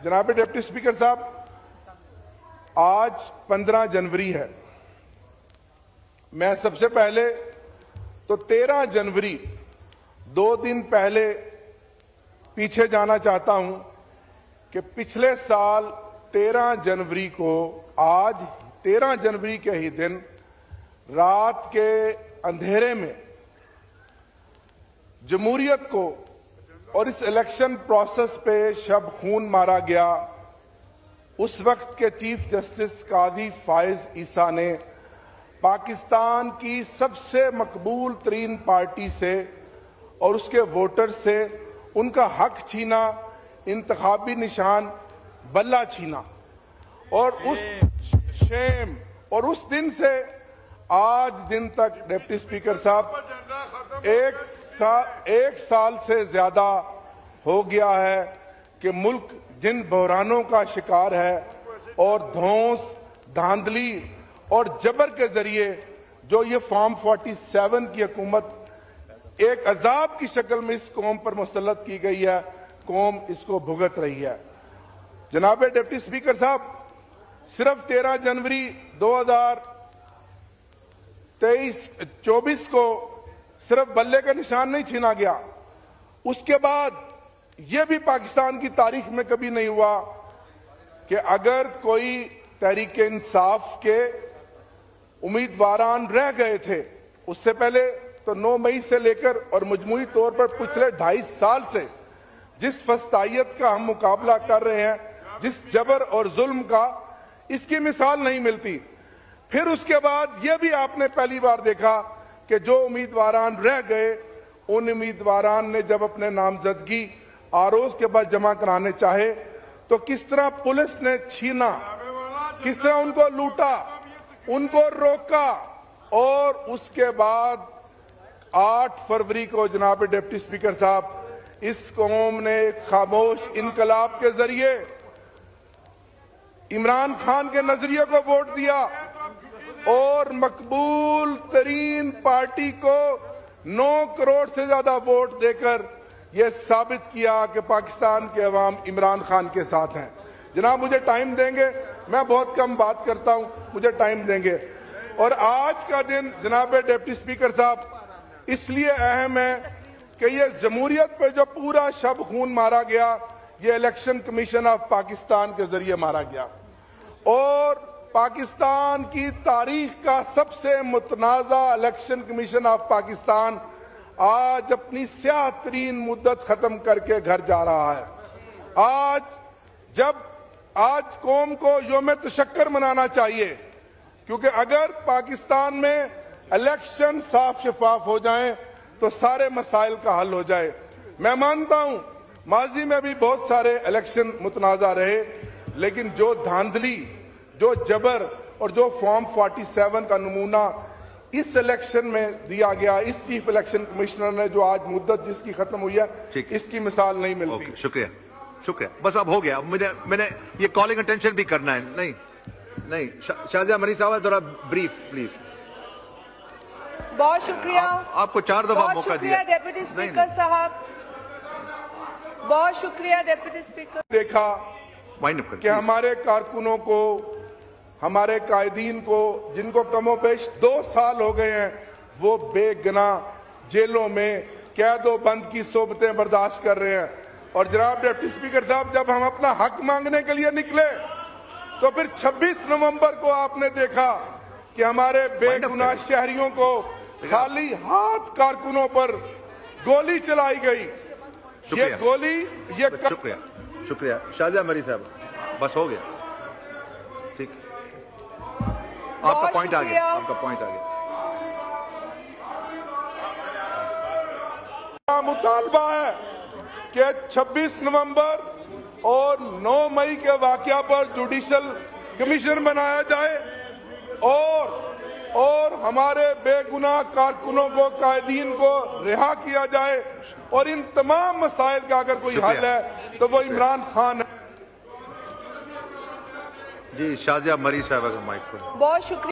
जनाब deputy speaker साहब, आज 15 जनवरी है। मैं सबसे पहले तो 13 जनवरी 2 दिन पहले पीछे जाना चाहता हूं कि पिछले साल 13 जनवरी को, आज 13 जनवरी के ही दिन रात के अंधेरे में जमहूरियत को और इस इलेक्शन प्रोसेस पे शब खून मारा गया। उस वक्त के चीफ जस्टिस काजी फाइज ईसा ने पाकिस्तान की सबसे मकबूल तरीन पार्टी से और उसके वोटर से उनका हक छीना, इंतखाबी निशान बल्ला छीना, और उस दिन से आज दिन तक डिप्टी स्पीकर साहब एक साल से ज्यादा हो गया है कि मुल्क जिन बहरानों का शिकार है और धौंस, धांधली और जबर के जरिए जो ये फॉर्म 47 की हुकूमत एक अजाब की शक्ल में इस कौम पर मुसल्लत की गई है, कौम इसको भुगत रही है। जनाब डिप्टी स्पीकर साहब, सिर्फ 13 जनवरी 2024 को सिर्फ बल्ले का निशान नहीं छीना गया, उसके बाद यह भी पाकिस्तान की तारीख में कभी नहीं हुआ कि अगर कोई तहरीक इंसाफ के उम्मीदवारान रह गए थे, उससे पहले तो 9 मई से लेकर और मजमूई तौर पर पिछले 2.5 साल से जिस फस्तायत का हम मुकाबला कर रहे हैं, जिस जबर और जुल्म का, इसकी मिसाल नहीं मिलती। फिर उसके बाद यह भी आपने पहली बार देखा कि जो उम्मीदवारान रह गए, उन उम्मीदवारान ने जब अपने नामजदगी आरोज के बाद जमा कराने चाहे तो किस तरह पुलिस ने छीना, किस तरह उनको लूटा, उनको रोका, और उसके बाद 8 फरवरी को जनाब डिप्टी स्पीकर साहब, इस कौम ने खामोश इनकलाब के जरिए इमरान खान के नजरिए को वोट दिया और मकबूल तरीन पार्टी को 9 करोड़ से ज्यादा वोट देकर यह साबित किया कि पाकिस्तान के अवाम इमरान खान के साथ हैं। जनाब मुझे टाइम देंगे, मैं बहुत कम बात करता हूं, मुझे टाइम देंगे। और आज का दिन जनाब डिप्टी स्पीकर साहब इसलिए अहम है कि ये जमहूरियत पे जो पूरा शब खून मारा गया, ये इलेक्शन कमीशन ऑफ पाकिस्तान के जरिए मारा गया, और पाकिस्तान की तारीख का सबसे मुतनाज़ा इलेक्शन कमीशन ऑफ पाकिस्तान आज अपनी स्याह तरीन मुद्दत खत्म करके घर जा रहा है। आज कौम को यौम तशक्कर मनाना चाहिए, क्योंकि अगर पाकिस्तान में इलेक्शन साफ शफाफ हो जाएं तो सारे मसाइल का हल हो जाए। मैं मानता हूं माजी में भी बहुत सारे इलेक्शन मुतनाज़ा रहे, लेकिन जो धांधली, जो जबर और जो फॉर्म 47 का नमूना इस इलेक्शन में दिया गया, इस चीफ इलेक्शन कमिश्नर ने जो आज मुद्दत जिसकी खत्म हुई है, इसकी मिसाल नहीं मिलती। शुक्रिया, शुक्रिया, बस अब हो गया। मैंने ये कॉलिंग अटेंशन भी करना है। नहीं, शाजिया मनी साहब थोड़ा ब्रीफ प्लीज। बहुत शुक्रिया, आपको 4 दफा मौका दिया। डेप्यूटी स्पीकर साहब, बहुत शुक्रिया डेप्यूटी स्पीकर। देखा कि हमारे कारकुनों को, हमारे कायदीन को, जिनको कमोबेश 2 साल हो गए हैं, वो बेगुनाह जेलों में कैदो बंद की सोबतें बर्दाश्त कर रहे हैं। और जनाब डिप्टी स्पीकर साहब, जब हम अपना हक मांगने के लिए निकले तो फिर 26 नवंबर को आपने देखा कि हमारे बेगुनाह शहरियों को खाली हाथ कारकुनों पर गोली चलाई गई। ये गोली, ये शुक्रिया शाजिया मरी साहब, बस हो गया, ठीक, आपका पॉइंट आ गया, आपका पॉइंट आ गया। मुतालबा है कि 26 नवंबर और 9 मई के वाकया पर जुडिशल कमीशन बनाया जाए और हमारे बेगुनाह कारकुनों को, कायदीन को रिहा किया जाए, और इन तमाम मसाइल का अगर कोई हल है तो वो इमरान खान है। जी शाजिया मरी साहब, अगर माइक पर। बहुत शुक्रिया।